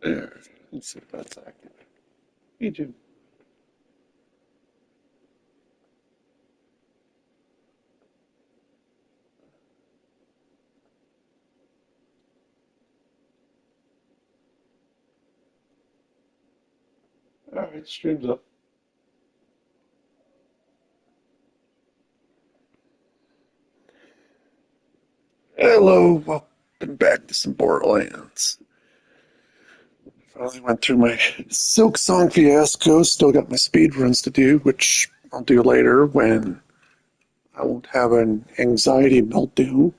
There. Let's see if that's active. Hey, Jim. All right, stream's up. Hello, welcome back to some Borderlands. Finally went through my Silk Song fiasco. Still got my speed runs to do, which I'll do later when I won't have an anxiety meltdown.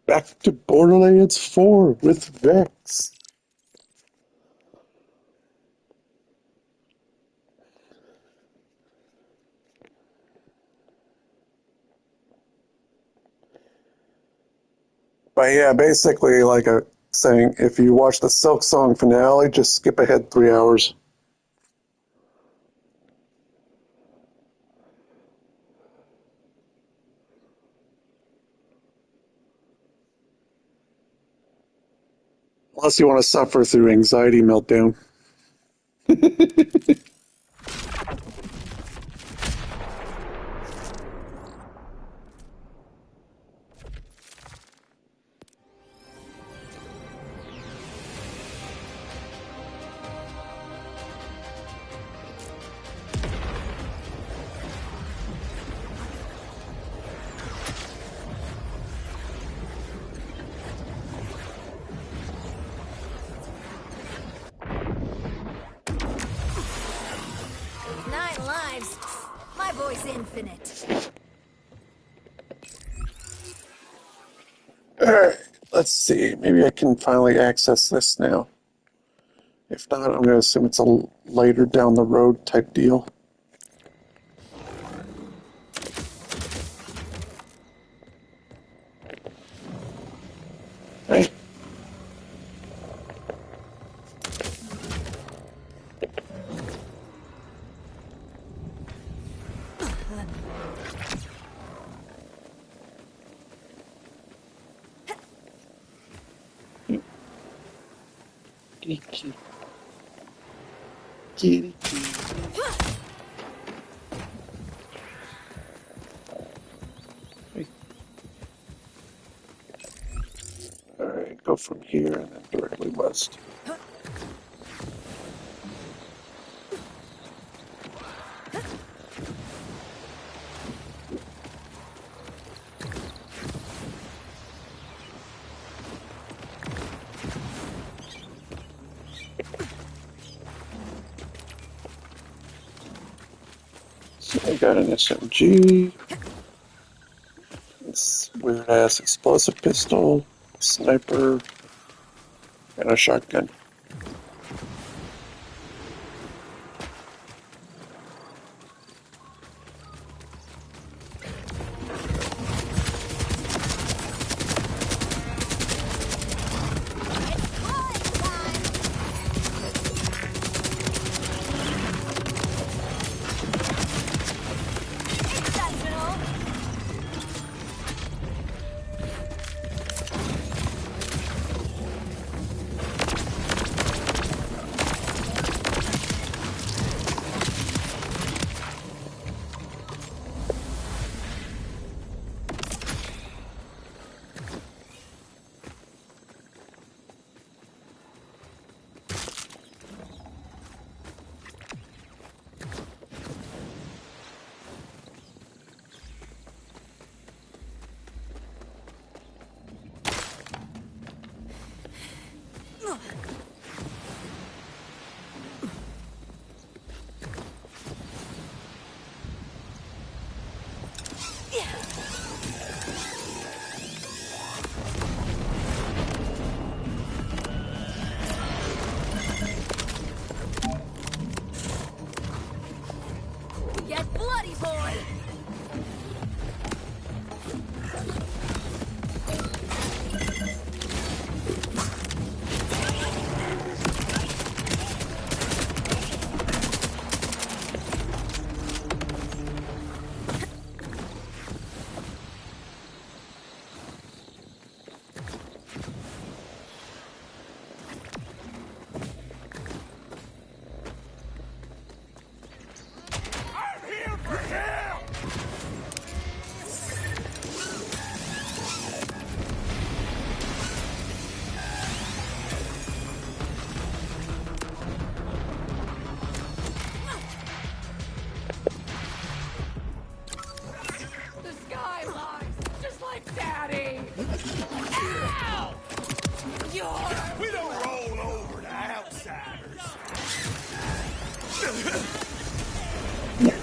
Back to Borderlands 4 with Vex. But yeah, basically, like a saying, if you watch the Silk Song finale, just skip ahead 3 hours. Unless you want to suffer through anxiety meltdown. Nine lives. My boy's infinite. Alright, let's see. Maybe I can finally access this now. If not, I'm going to assume it's a later down the road type deal. Hey. Kitty, kitty. Kitty, kitty. Hey. Alright, go from here and then directly west. So I got an SMG, this weird ass explosive pistol, sniper, and a shotgun.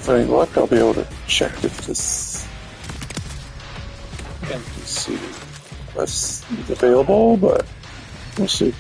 With any luck, I'll be able to check if this NPC quest is available, but we'll see.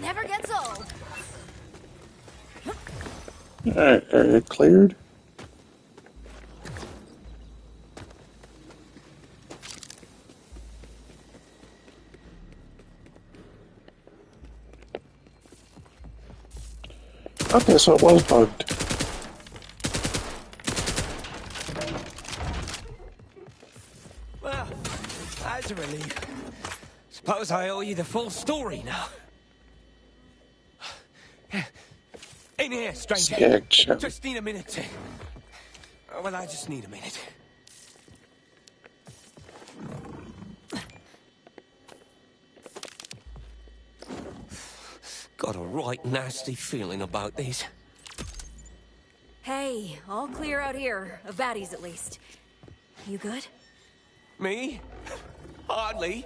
Never gets old. Alright, area cleared. Okay, so it was bugged. Well, that's a relief. Suppose I owe you the full story now. In here, stranger. Skag chum. Just need a minute to... Well, I just need a minute. Got a right nasty feeling about these. Hey, all clear out here. Of baddies, at least. You good? Me? Hardly.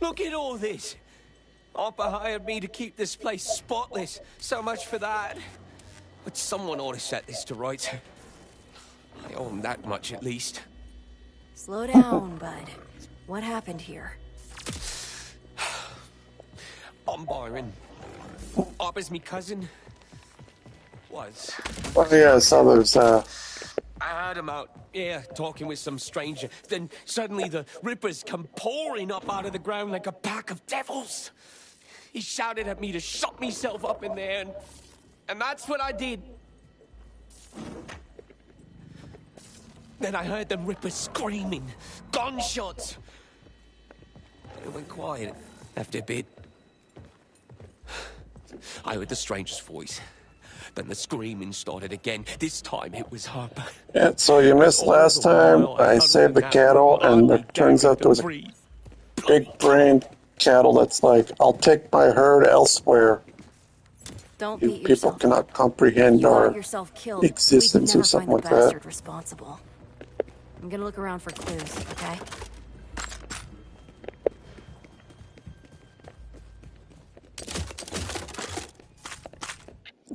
Look at all this. Oppa hired me to keep this place spotless. So much for that. But someone ought to set this to rights. I owe him that much at least. Slow down, bud. What happened here? I'm Byron. Oppa's me cousin. Was. Oh yeah, I saw those, I heard him out, yeah, talking with some stranger. Then suddenly the Rippers come pouring up out of the ground like a pack of devils. He shouted at me to shut myself up in there, and that's what I did. Then I heard them Rippers screaming, gunshots. It went quiet after a bit. I heard the stranger's voice. Then the screaming started again. This time it was Harper. yeah, so you missed last time. I saved the cattle, and it turns out there was a big brain cattle that's like, I'll take my herd elsewhere. Don't You beat people yourself. cannot comprehend You our got yourself killed. existence We'd or never something find the like that. bastard responsible. I'm gonna look around for clues, okay?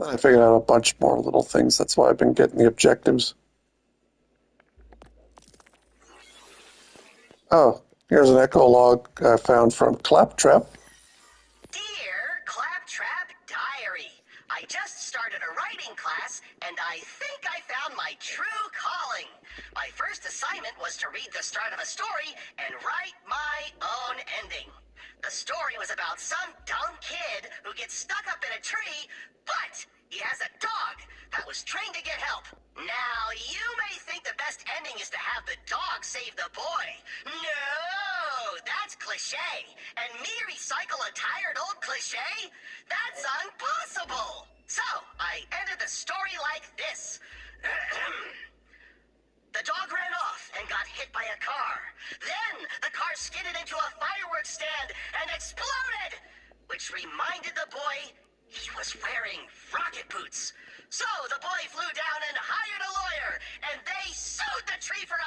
I figured out a bunch more little things. That's why I've been getting the objectives. Oh, here's an echo log I found from Claptrap. Dear Claptrap Diary, I just started a writing class, and I think I found my true calling. My first assignment was to read the start of a story and write my own ending. The story was about some dumb kid who gets stuck up in a tree, but he has a dog that was trained to get help. Now, you may think the best ending is to have the dog save the boy. No, that's cliche. And me recycle a tired old cliche? That's impossible. So, I ended the story like this. The dog ran off and got hit by a car. Then, the car skidded into a fireworks stand and exploded, which reminded the boy he was wearing rocket boots. So, the boy flew down and hired a lawyer, and they sued the tree for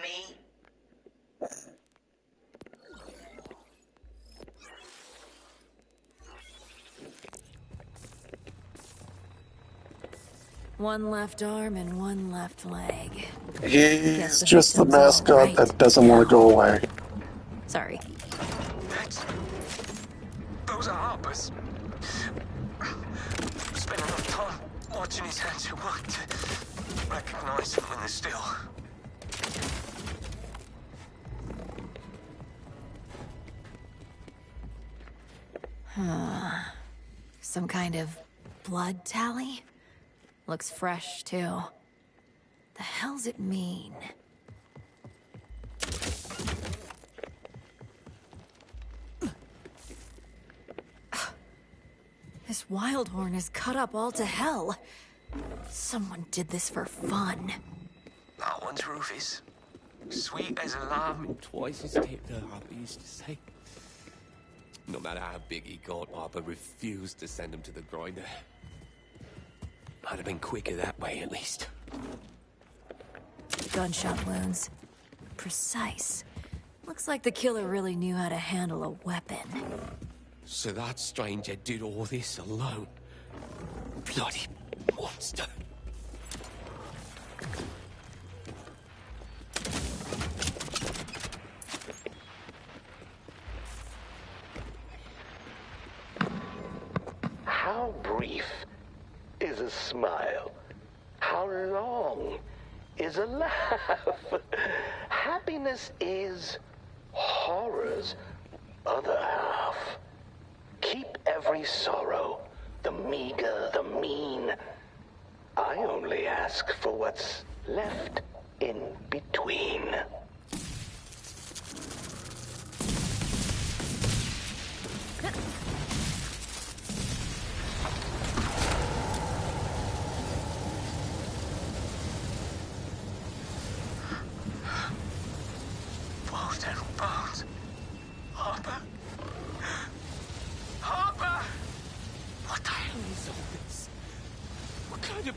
me? One left arm and one left leg. Guess He's the just the victim's all mascot that right doesn't want to now. go away. Sorry. Those are Harper's. Spent enough time watching his hands at work to recognize them when they're still. Some kind of blood tally? Looks fresh, too. The hell's it mean? This Wildhorn is cut up all to hell. Someone did this for fun. That one's Rufus. Sweet as a lamb and twice as tender, Harper used to say. No matter how big he got, Harper refused to send him to the grinder. Might have been quicker that way, at least. Gunshot wounds. Precise. Looks like the killer really knew how to handle a weapon. So that stranger did all this alone. Bloody monster. How brief is a smile? How long is a laugh? Happiness is horror's other half. Keep every sorrow, the meager, the mean. I only ask for what's left in between. Bones and bones. Harper? Harper! What the hell is all this? What kind of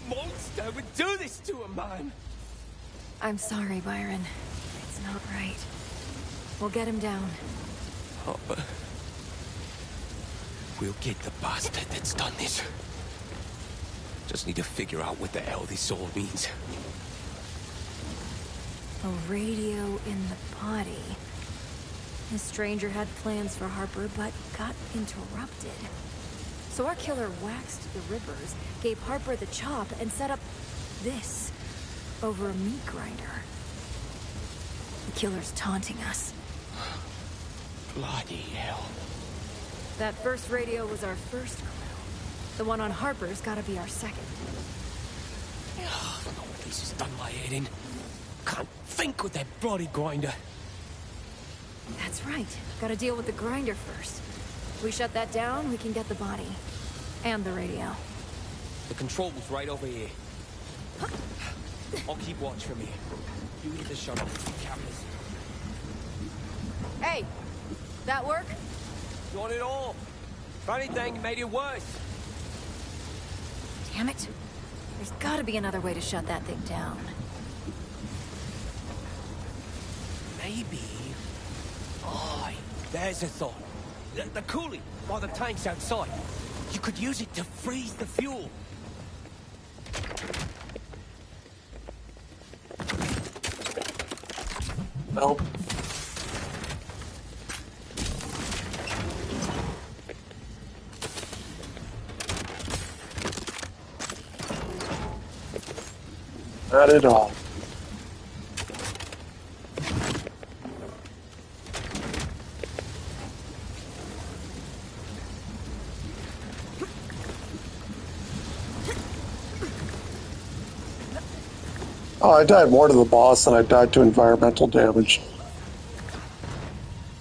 monster would do this to a man? I'm sorry, Byron. It's not right. We'll get him down. Harper. We'll get the bastard that's done this. Just need to figure out what the hell this all means. A radio in the body. The stranger had plans for Harper, but got interrupted. So our killer waxed the rippers, gave Harper the chop, and set up this over a meat grinder. The killer's taunting us. Bloody hell. That first radio was our first clue. The one on Harper's gotta be our second. No, this has done my head in. Can't think with that bloody grinder. That's right. Gotta deal with the grinder first. If we shut that down, we can get the body. And the radio. The control's right over here. I'll keep watch from here. You hit the shuttle. Cameras. Hey! That work? Got it all. If anything, made it worse. Damn it. There's gotta be another way to shut that thing down. Maybe. Oh, there's a thought. The cooling by the tanks outside. You could use it to freeze the fuel. Nope. Not at all. Oh, I died more to the boss than I died to environmental damage.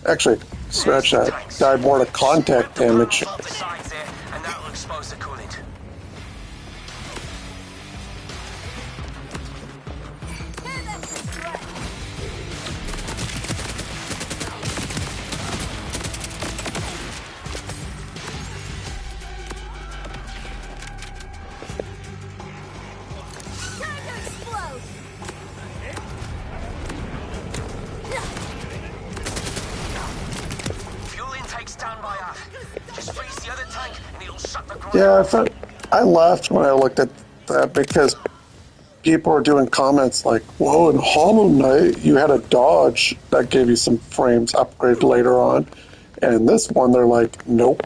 Actually, scratch that. Died more to contact damage. Above the sides there, and that'll expose the coolant. Yeah, I laughed when I looked at that because people were doing comments like, whoa, in Hollow Knight, you had a dodge that gave you some frames upgrade later on. And in this one, they're like, nope.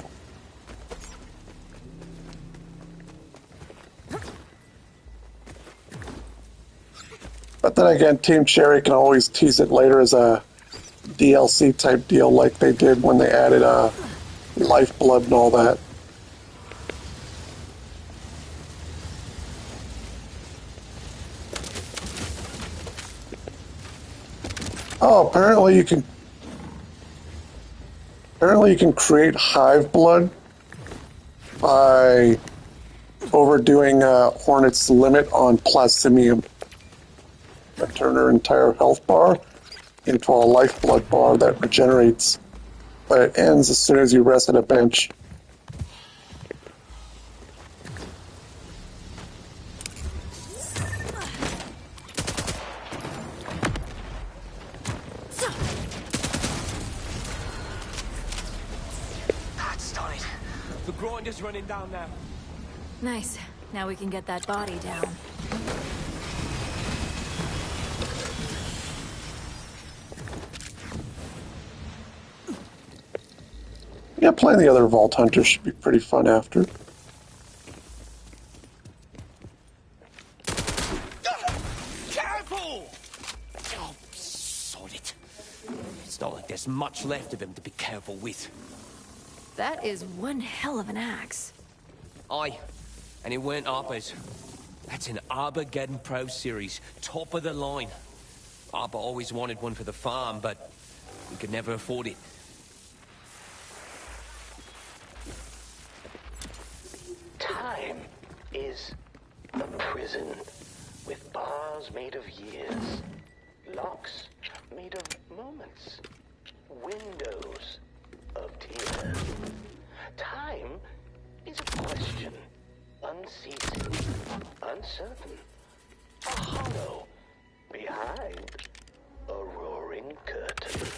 But then again, Team Cherry can always tease it later as a DLC type deal like they did when they added Lifeblood and all that. Oh, apparently you can create hive blood by overdoing Hornet's limit on plasmium. That turn her entire health bar into a lifeblood bar that regenerates, but it ends as soon as you rest at a bench. That's done it. The grinder's running down now. Nice. Now we can get that body down. Yeah, playing the other Vault Hunters should be pretty fun after. Careful! Oh, sod it. It's not like there's much left of him to be careful with. That is one hell of an axe. Aye, and it weren't Arbor's. That's an Armageddon Pro Series, top of the line. Arbor always wanted one for the farm, but we could never afford it. Time is a prison with bars made of years, locks made of moments, windows of tears. Time is a question, unceasing, uncertain, a hollow behind a roaring curtain.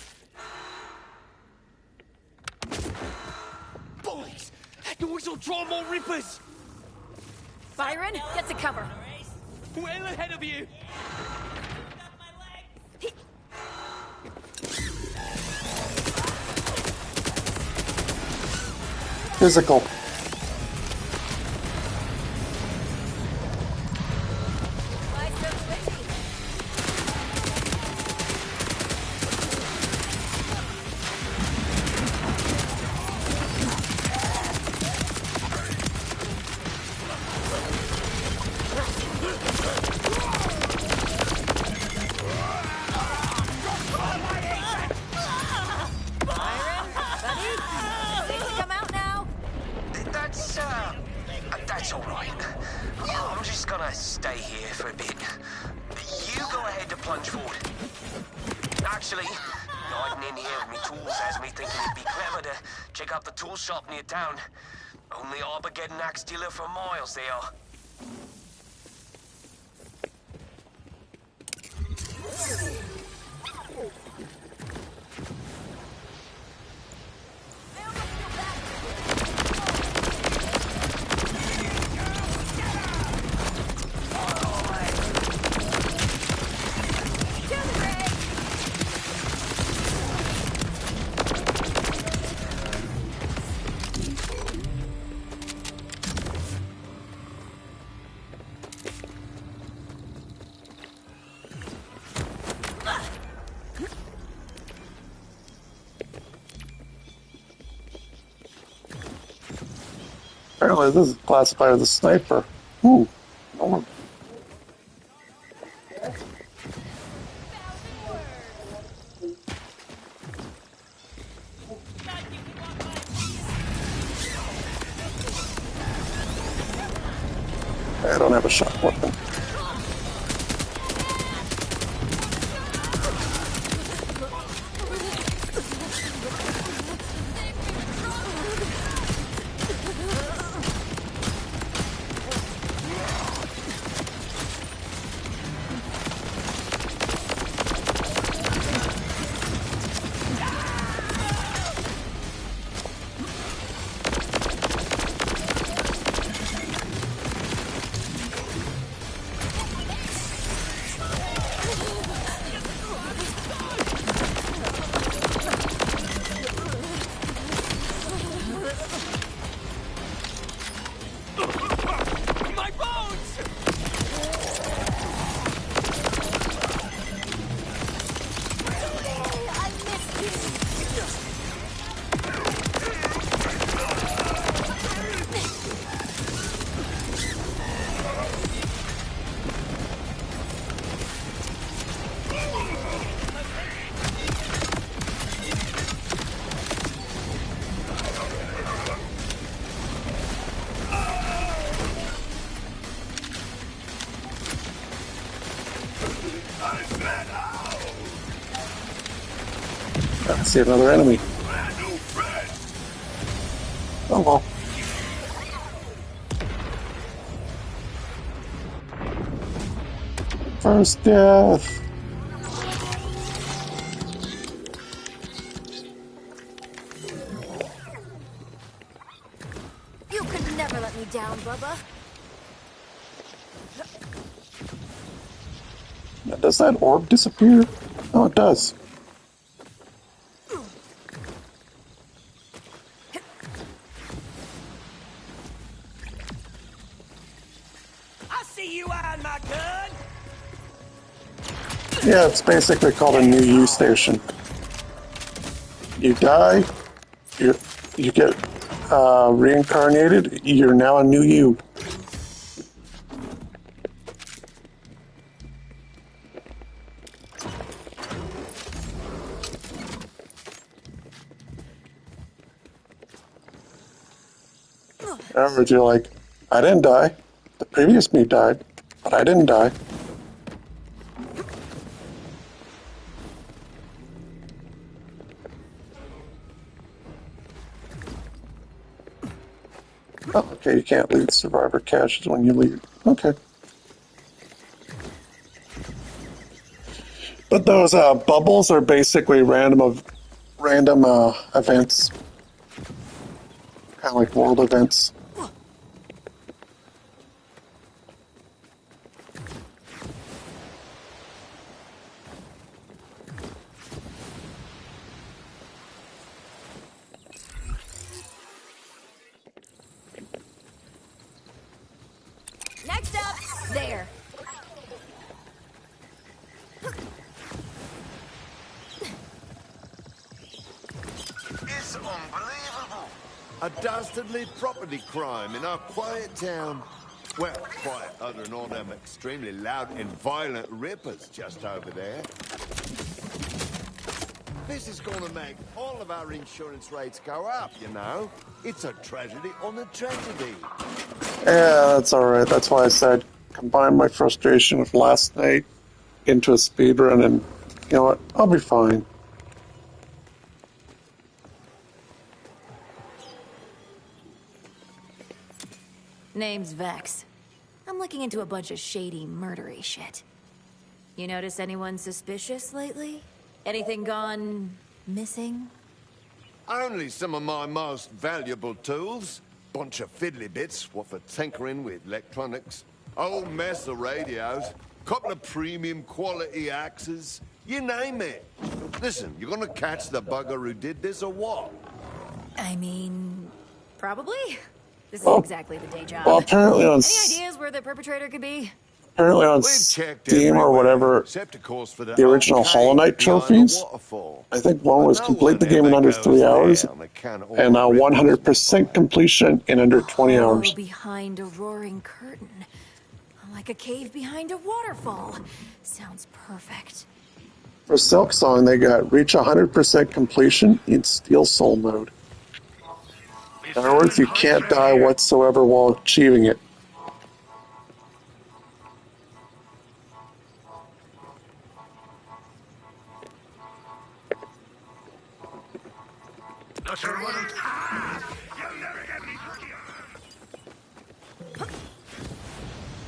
Boys, that noise will draw more Rippers! Byron, get to cover. Well ahead of you! Physical. Why so twitchy? Byron, buddy, safe to come out now. That's all right. I'm just gonna stay here for a bit. You go ahead to plunge forward. Actually, hiding in here with me tools has me thinking it'd be clever to check out the tool shop near town. Only Armageddon axe dealer for miles they are. Apparently this is classified as a sniper. Ooh. Oh. I don't have a shock weapon. see another enemy. Oh well. First death. You could never let me down, Bubba. Now, does that orb disappear? Oh, it does. I see you eyeing my gun. Yeah, it's basically called a new U station. You die, you get reincarnated. You're now a new you. In other words, you're like, I didn't die. The previous me died, but I didn't die. Oh, okay, you can't leave survivor caches when you leave. Okay. But those bubbles are basically random events, kind of like world events. Next up, there. It's unbelievable. A dastardly property crime in our quiet town. Well, quiet other than all them extremely loud and violent rippers just over there. This is gonna make all of our insurance rates go up, you know? It's a tragedy on a tragedy. Yeah, that's alright. That's why I said combine my frustration with last night into a speedrun, and you know what? I'll be fine. Name's Vex. I'm looking into a bunch of shady, murdery shit. You notice anyone suspicious lately? Anything gone missing? Only some of my most valuable tools. Bunch of fiddly bits, what for tinkering with electronics. Old mess of radios. Couple of premium quality axes. You name it. Listen, you gonna catch the bugger who did this or what? I mean, probably. This Well- isn't exactly the day job. Well, apparently on Any ideas where the perpetrator could be? We've checked Steam or everywhere, whatever, except of course for the original old Hollow cave Knight behind the trophies. waterfall. I think one was But no complete the one game in ever under goes 3 hours, there on account of all and the rippers 100% nearby. completion in under 20 Hollow hours. behind a roaring curtain. Like a cave behind a waterfall. Sounds perfect. For Silk Song, they got reach 100% completion in Steel Soul mode. In other words, you can't die whatsoever while achieving it.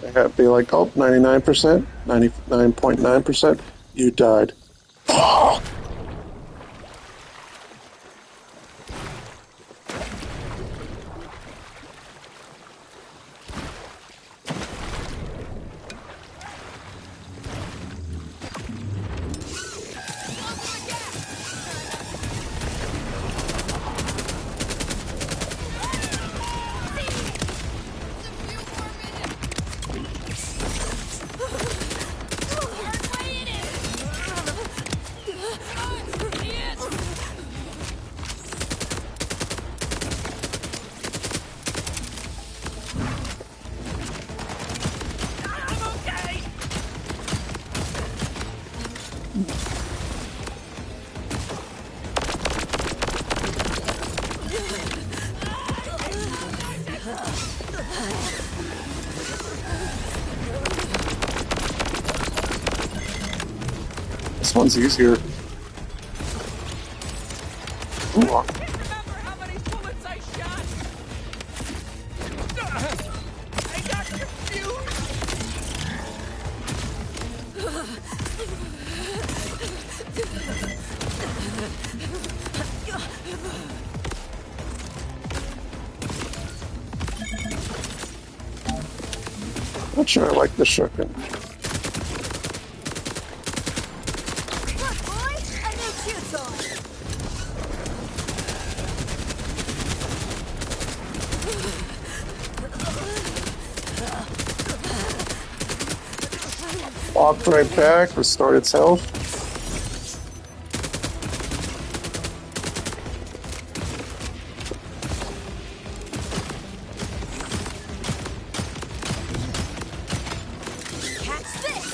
They have to be like, oh, 99%, 99.9%, you died. This one's easier. Not sure I like the shotgun. Look, boy! A new cue toy! Walked right back, restored its health. Catch this!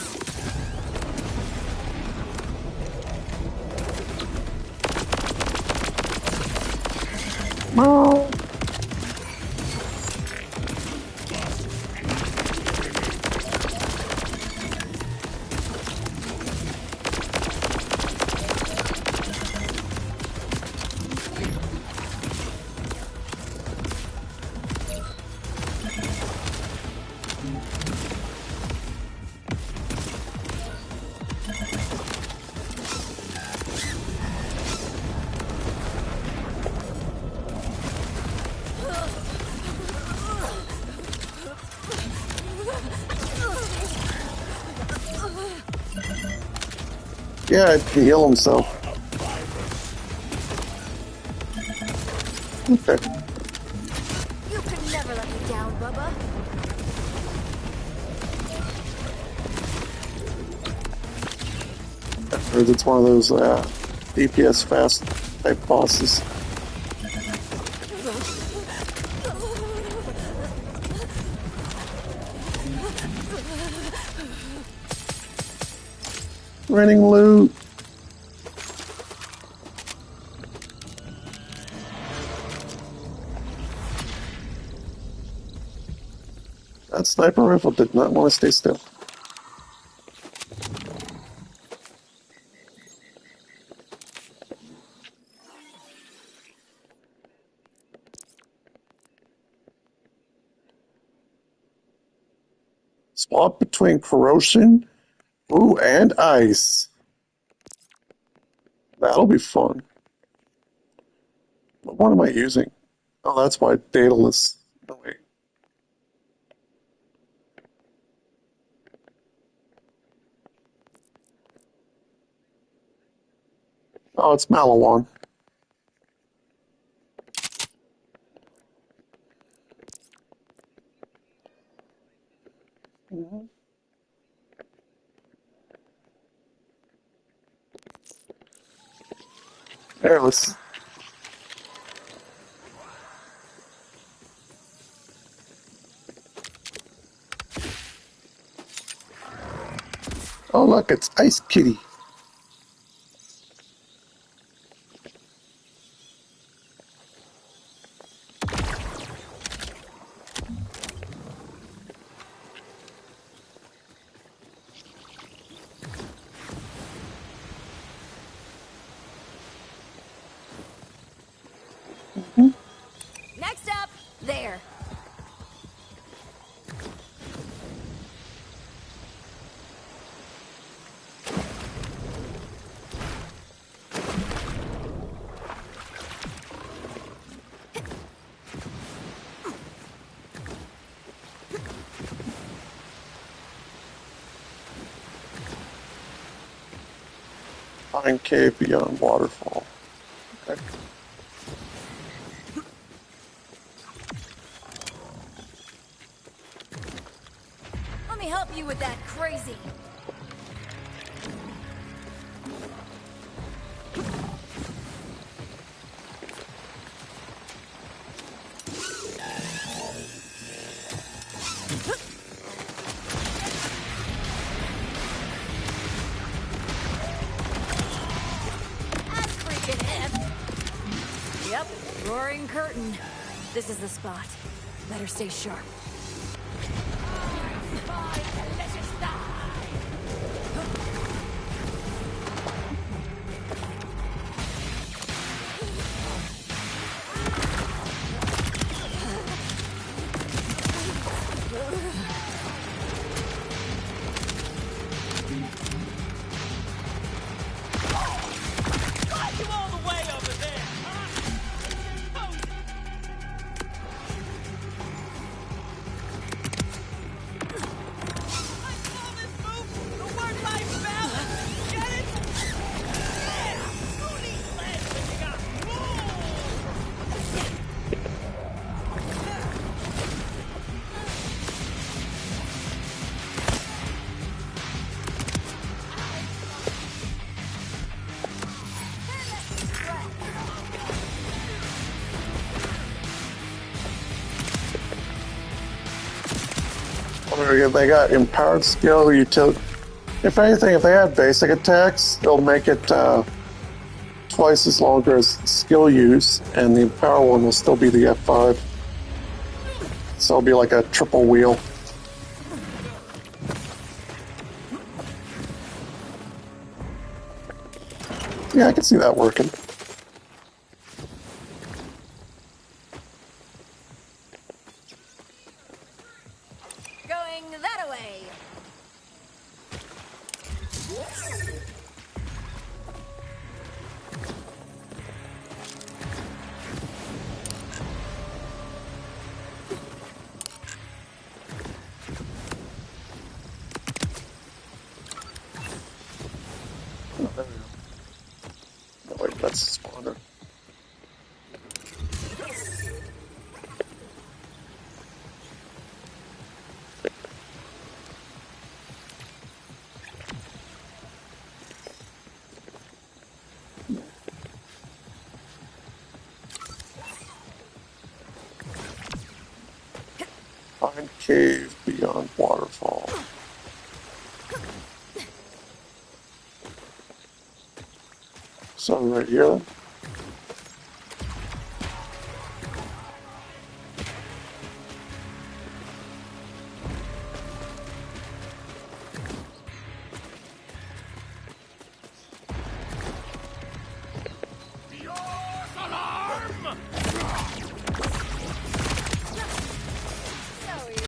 No. Yeah, he can heal himself. Okay. You can never let me down, Bubba. I heard it's one of those DPS fast type bosses. Running loot. That sniper rifle did not want to stay still. Swap between corrosion, ooh, and ice. That'll be fun. What one am I using? Oh, that's why Daedalus. Oh, wait. Oh, it's Malawan. There, let's. Oh, look, it's Ice Kitty. Next up, there. Find cave beyond waterfall. Okay. Let me help you with that crazy. That's freaking it. Yep, roaring curtain. This is the spot. Better stay sharp. They got empowered skill, utility. If anything, if they had basic attacks, they'll make it twice as longer as skill use, and the empower one will still be the F5. So it'll be like a triple wheel. Yeah, I can see that working. Going that away. No, wait, that's a spawner. Find cave beyond waterfall. So right here then?